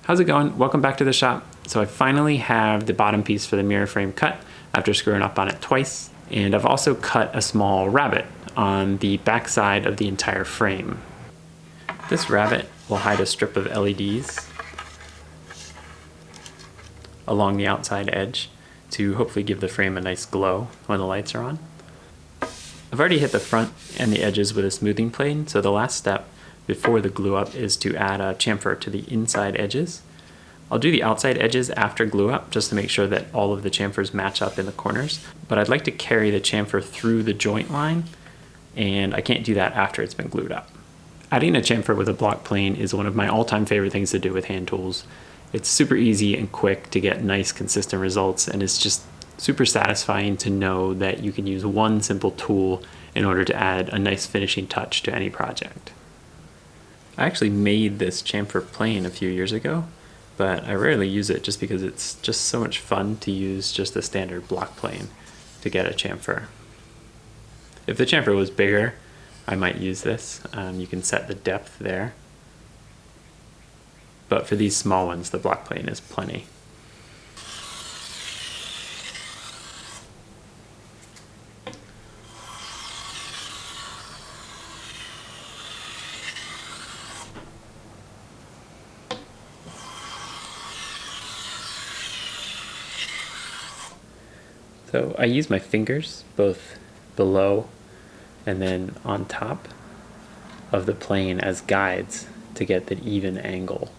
How's it going? Welcome back to the shop. So I finally have the bottom piece for the mirror frame cut after screwing up on it twice. And I've also cut a small rabbet on the back side of the entire frame. This rabbet will hide a strip of LEDs along the outside edge to hopefully give the frame a nice glow when the lights are on. I've already hit the front and the edges with a smoothing plane, so the last step before the glue up is to add a chamfer to the inside edges. I'll do the outside edges after glue up just to make sure that all of the chamfers match up in the corners, but I'd like to carry the chamfer through the joint line, and I can't do that after it's been glued up. Adding a chamfer with a block plane is one of my all-time favorite things to do with hand tools. It's super easy and quick to get nice consistent results, and it's just super satisfying to know that you can use one simple tool in order to add a nice finishing touch to any project. I actually made this chamfer plane a few years ago, but I rarely use it just because it's just so much fun to use just a standard block plane to get a chamfer. If the chamfer was bigger, I might use this. You can set the depth there. But for these small ones, the block plane is plenty. So I use my fingers both below and then on top of the plane as guides to get the even angle.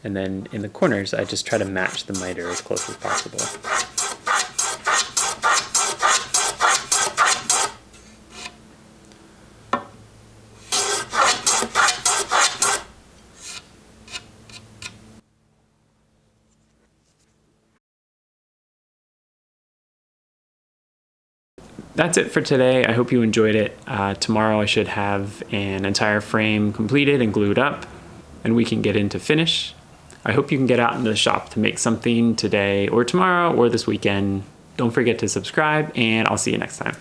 And then in the corners, I just try to match the miter as close as possible. That's it for today. I hope you enjoyed it. Tomorrow I should have an entire frame completed and glued up, and we can get into finish. I hope you can get out into the shop to make something today or tomorrow or this weekend. Don't forget to subscribe, and I'll see you next time.